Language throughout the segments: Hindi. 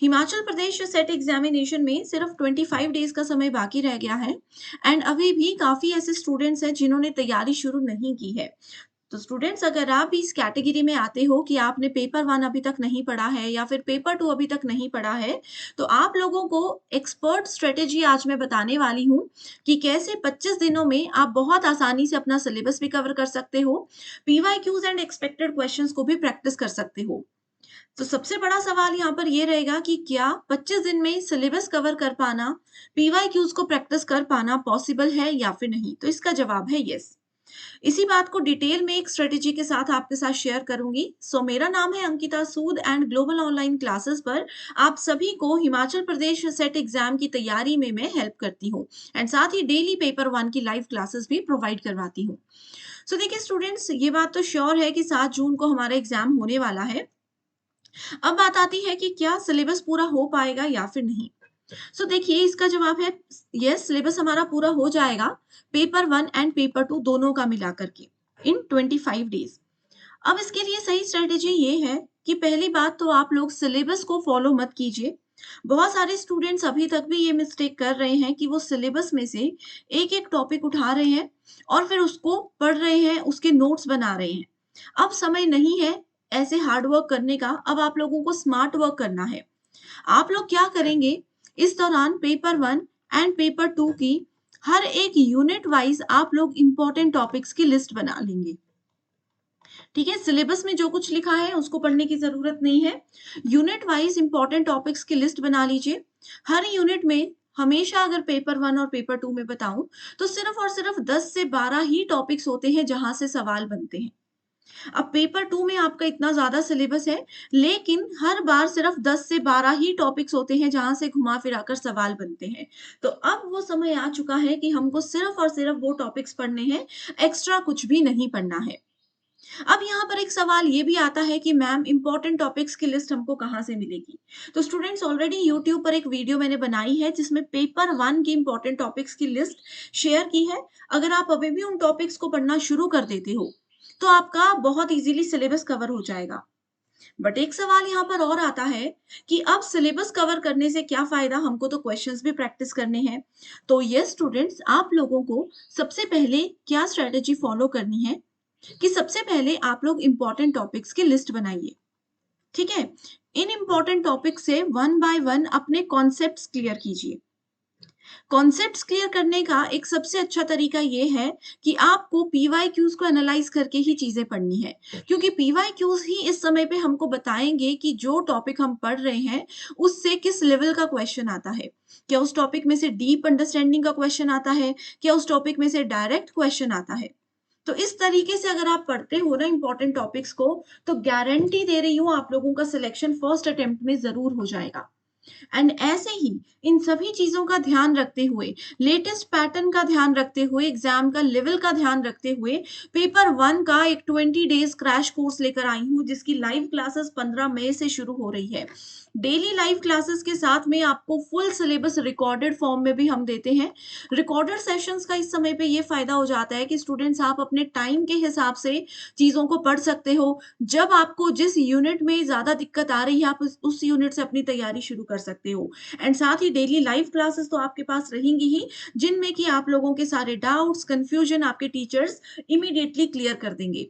हिमाचल प्रदेश सेट एग्जामिनेशन में सिर्फ 25 डेज का समय बाकी रह गया है एंड अभी भी काफ़ी ऐसे स्टूडेंट्स हैं जिन्होंने तैयारी शुरू नहीं की है। तो स्टूडेंट्स, अगर आप भी इस कैटेगरी में आते हो कि आपने पेपर 1 अभी तक नहीं पढ़ा है या फिर पेपर 2 अभी तक नहीं पढ़ा है, तो आप लोगों को एक्सपर्ट स्ट्रेटेजी आज मैं बताने वाली हूँ कि कैसे 25 दिनों में आप बहुत आसानी से अपना सिलेबस भी कवर कर सकते हो, पीवाईक्यूज़ एंड एक्सपेक्टेड क्वेश्चंस को भी प्रैक्टिस कर सकते हो। तो सबसे बड़ा सवाल यहाँ पर ये रहेगा कि क्या 25 दिन में सिलेबस कवर कर पाना, पीवाईक्यूज़ को प्रैक्टिस कर पाना पॉसिबल है या फिर नहीं? तो इसका जवाब है यस। इसी बात को डिटेल में एक स्ट्रेटेजी के साथ आपके साथ शेयर करूंगी। सो मेरा नाम है अंकिता सूद एंड ग्लोबल ऑनलाइन क्लासेस पर आप सभी को हिमाचल प्रदेश सेट एग्जाम की तैयारी में मैं हेल्प करती हूँ एंड साथ ही डेली पेपर 1 की लाइव क्लासेस भी प्रोवाइड करवाती हूँ। सो देखिए स्टूडेंट्स, ये बात तो श्योर है कि 7 जून को हमारा एग्जाम होने वाला है। अब बात आती है कि क्या सिलेबस पूरा हो पाएगा या फिर नहीं। सो देखिए, इसका जवाब है यस, सिलेबस हमारा पूरा हो जाएगा, पेपर 1 एंड पेपर 2 दोनों का मिला करके इन 25 डेज। अब इसके लिए सही स्ट्रेटेजी ये है कि पहली बात तो आप लोग सिलेबस को फॉलो मत कीजिए। बहुत सारे स्टूडेंट्स अभी तक भी ये मिस्टेक कर रहे हैं कि वो सिलेबस में से एक एक टॉपिक उठा रहे हैं और फिर उसको पढ़ रहे हैं, उसके नोट्स बना रहे हैं। अब समय नहीं है ऐसे हार्ड वर्क करने का, अब आप लोगों को स्मार्ट वर्क करना है। आप लोग क्या करेंगे, इस दौरान पेपर 1 एंड पेपर 2 की हर एक यूनिट वाइज आप लोग इंपॉर्टेंट टॉपिक्स की लिस्ट बना लेंगे। ठीक है, सिलेबस में जो कुछ लिखा है उसको पढ़ने की जरूरत नहीं है। यूनिट वाइज इंपॉर्टेंट टॉपिक्स की लिस्ट बना लीजिए। हर यूनिट में हमेशा, अगर पेपर 1 और पेपर 2 में बताऊं, तो सिर्फ और सिर्फ 10 से 12 ही टॉपिक्स होते हैं जहां से सवाल बनते हैं। अब पेपर 2 में आपका इतना ज़्यादा सिलेबस है, लेकिन हर बार सिर्फ 10 से 12 ही टॉपिक्स होते हैं जहाँ से घुमा-फिरा कर सवाल बनते हैं। तो अब वो समय आ चुका है कि हमको सिर्फ और सिर्फ वो टॉपिक्स पढ़ने हैं, एक्स्ट्रा कुछ भी नहीं पढ़ना है। अब यहाँ पर एक सवाल ये भी आता है कि मैम, इम्पोर्टेंट टॉपिक्स की लिस्ट हमको कहाँ से मिलेगी? तो स्टूडेंट्स, ऑलरेडी यूट्यूब पर एक वीडियो मैंने बनाई है जिसमें पेपर 1 की इम्पोर्टेंट टॉपिक्स की लिस्ट शेयर की है। अगर आप अभी भी उन टॉपिक्स को पढ़ना शुरू कर देते हो, तो आपका बहुत इजीली सिलेबस कवर हो जाएगा। बट एक सवाल यहाँ पर और आता है कि अब सिलेबस कवर करने से क्या फायदा, हमको तो क्वेश्चंस भी प्रैक्टिस करने हैं। तो यस स्टूडेंट्स, आप लोगों को सबसे पहले क्या स्ट्रेटेजी फॉलो करनी है कि सबसे पहले आप लोग इंपॉर्टेंट टॉपिक्स की लिस्ट बनाइए। ठीक है, इन इंपॉर्टेंट टॉपिक से वन बाय वन अपने कॉन्सेप्ट्स क्लियर कीजिए। कॉन्सेप्ट्स क्लियर करने का एक सबसे अच्छा तरीका ये है कि आपको पीवाईक्यूज को एनालाइज करके ही चीजें पढ़नी है, क्योंकि पीवाईक्यूज ही इस समय पे हमको बताएंगे कि जो टॉपिक हम पढ़ रहे हैं उससे किस लेवल का क्वेश्चन आता है। क्या उस टॉपिक में से डीप अंडरस्टैंडिंग का क्वेश्चन आता है, क्या उस टॉपिक में से डायरेक्ट क्वेश्चन आता है। तो इस तरीके से अगर आप पढ़ते हो ना इंपॉर्टेंट टॉपिक्स को, तो गारंटी दे रही हूँ आप लोगों का सिलेक्शन फर्स्ट अटेम्प्ट में जरूर हो जाएगा। एंड ऐसे ही इन सभी चीजों का ध्यान रखते हुए, लेटेस्ट पैटर्न का ध्यान रखते हुए, एग्जाम का लेवल का ध्यान रखते हुए, पेपर 1 का एक 20 डेज क्रैश कोर्स लेकर आई हूँ जिसकी लाइव क्लासेस 15 मई से शुरू हो रही है। डेली लाइव क्लासेस के साथ में आपको फुल सिलेबस रिकॉर्डेड फॉर्म में भी हम देते हैं। रिकॉर्डेड सेशंस का इस समय पे ये फायदा हो जाता है कि स्टूडेंट्स, आप अपने टाइम के हिसाब से चीजों को पढ़ सकते हो। जब आपको जिस यूनिट में ज्यादा दिक्कत आ रही है, आप उस यूनिट से अपनी तैयारी शुरू कर सकते हो। एंड साथ ही डेली लाइव क्लासेस तो आपके पास रहेंगी ही, जिनमें कि आप लोगों के सारे डाउट्स, कंफ्यूजन आपके टीचर्स इमीडिएटली क्लियर कर देंगे।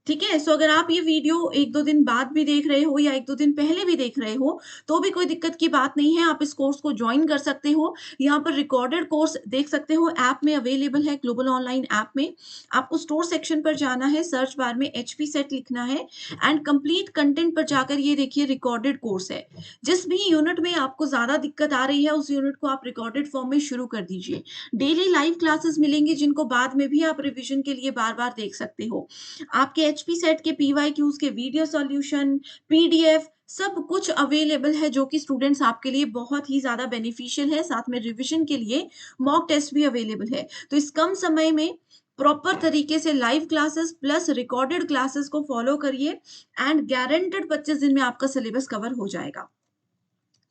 ठीक है, सो अगर आप ये वीडियो 1-2 दिन बाद भी देख रहे हो या 1-2 दिन पहले भी देख रहे हो, तो भी कोई दिक्कत की बात नहीं है, आप इस कोर्स को ज्वाइन कर सकते हो। यहाँ पर रिकॉर्डेड कोर्स देख सकते हो, ऐप में अवेलेबल है, ग्लोबल ऑनलाइन ऐप में। आपको स्टोर सेक्शन पर जाना है, सर्च बार में एचपी सेट लिखना है एंड कंप्लीट कंटेंट पर जाकर ये देखिए रिकॉर्डेड कोर्स है। जिस भी यूनिट में आपको ज़्यादा दिक्कत आ रही है, उस यूनिट को आप रिकॉर्डेड फॉर्म में शुरू कर दीजिए। डेली लाइव क्लासेस मिलेंगी जिनको बाद में भी आप रिविजन के लिए बार-बार देख सकते हो। आपके एचपी सेट के पीवाईक्यूज के वीडियो सॉल्यूशन, पीडीएफ सब कुछ अवेलेबल है, जो कि स्टूडेंट्स आपके लिए बहुत ही ज्यादा बेनिफिशियल है। साथ में रिवीजन के लिए मॉक टेस्ट भी अवेलेबल है। तो इस कम समय में प्रॉपर तरीके से live classes plus recorded classes को फॉलो करिए एंड गारंटेड 25 दिन में आपका सिलेबस कवर हो जाएगा।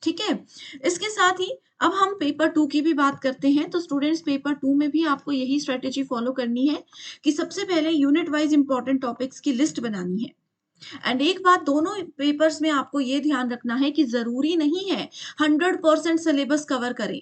ठीक है, इसके साथ ही अब हम पेपर 2 की भी बात करते हैं। तो स्टूडेंट्स, पेपर 2 में भी आपको यही स्ट्रेटेजी फॉलो करनी है कि सबसे पहले यूनिट वाइज इंपॉर्टेंट टॉपिक्स की लिस्ट बनानी है। एंड एक बात दोनों पेपर्स में आपको ये ध्यान रखना है कि ज़रूरी नहीं है 100% सिलेबस कवर करें।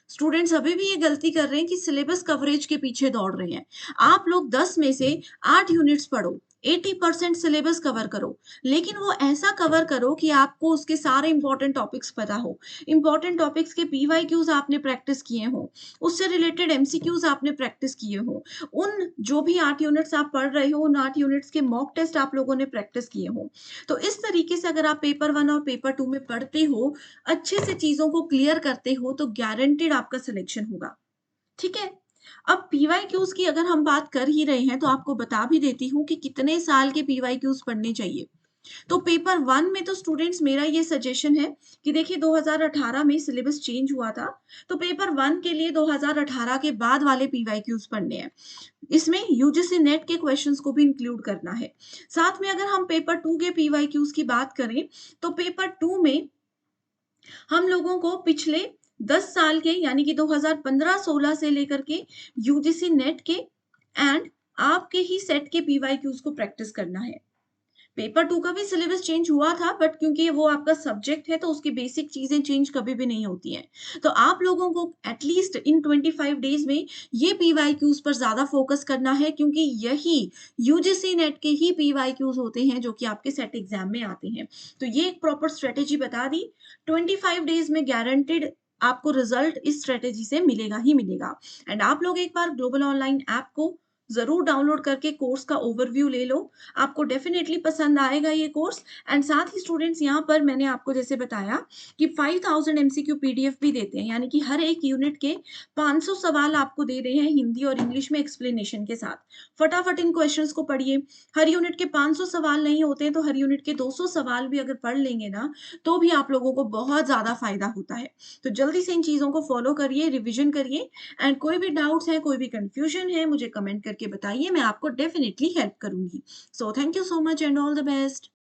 स्टूडेंट्स अभी भी ये गलती कर रहे हैं कि सिलेबस कवरेज के पीछे दौड़ रहे हैं। आप लोग 10 में से 8 यूनिट्स पढ़ो, 80% सिलेबस कवर करो, लेकिन वो ऐसा कवर करो कि आपको उसके सारे इंपॉर्टेंट टॉपिक्स पता हो। इंपॉर्टेंट टॉपिक्स के पीवाईक्यूज़ आपने प्रैक्टिस किए हों, उससे रिलेटेड एमसीक्यूज़ आपने प्रैक्टिस किए हों। उन जो भी 8 यूनिट्स आप पढ़ रहे हो, उन 8 यूनिट्स के मॉक टेस्ट आप लोगों ने प्रैक्टिस किए हों। तो इस तरीके से अगर आप पेपर 1 और पेपर 2 में पढ़ते हो, अच्छे से चीज़ों को क्लियर करते हो तो गारंटीड आपका सिलेक्शन होगा, ठीक है? अब पीवाईक्यूज़ की अगर हम बात कर ही रहे हैं तो आपको बता भी देती हूँ कि कितने साल के पीवाईक्यूज़ पढ़ने चाहिए। तो पेपर 1 में तो स्टूडेंट्स मेरा ये सजेशन है कि देखिए 2018 में सिलेबस चेंज हुआ था, तो पेपर 1 के लिए 2018 के बाद वाले पीवाईक्यूज़ पढ़ने हैं। इसमें यूजीसी नेट के क्वेश्चंस को भी इंक्लूड करना है। साथ में अगर हम पेपर 2 के पीवाईक्यूज़ की बात करें, तो पेपर 2 में हम लोगों को पिछले 10 साल के यानी कि 2015-16 से लेकर के यूजीसी नेट के एंड आपके ही सेट के पीवाईक्यूज़ को प्रैक्टिस करना है। पेपर 2 का भी सिलेबस चेंज हुआ था बट क्योंकि वो आपका सब्जेक्ट है तो उसकी बेसिक चीज़ें चेंज कभी भी नहीं होती हैं। तो आप लोगों को एटलीस्ट इन 25 डेज़ में ये पीवाईक्यूज़ पर ज़्यादा फ़ोकस करना है क्योंकि यही यूजीसी नेट के ही पीवाईक्यूज़ होते हैं जो कि आपके सेट एग्ज़ाम में आते हैं। तो ये एक प्रॉपर स्ट्रैटेजी बता दी। 25 डेज़ में गारंटीड आपको रिज़ल्ट इस स्ट्रैटेजी से मिलेगा ही मिलेगा। एंड आप लोग एक बार ग्लोबल ऑनलाइन ऐप को ज़रूर डाउनलोड करके कोर्स का ओवरव्यू ले लो। आपको डेफ़िनेटली पसंद आएगा ये कोर्स एंड साथ ही स्टूडेंट्स यहाँ पर मैंने आपको जैसे बताया कि 5000 एमसीक्यू पीडीएफ भी देते हैं, यानी कि हर एक यूनिट के 500 सवाल आपको दे रहे हैं हिंदी और इंग्लिश में एक्सप्लेनेशन के साथ। फटाफट इन क्वेश्चंस को पढ़िए। हर यूनिट के 500 सवाल नहीं होते हैं, तो हर यूनिट के 200 सवाल भी अगर पढ़ लेंगे ना, तो भी आप लोगों को बहुत ज़्यादा फ़ायदा होता है। तो जल्दी से इन चीज़ों को फ़ॉलो करिए, रिविज़न करिए एंड कोई भी डाउट्स है, कोई भी कन्फ्यूज़न है, मुझे कमेंट करके बताइए, मैं आपको डेफ़िनिटली हेल्प करूँगी। So thank you so much and all the best.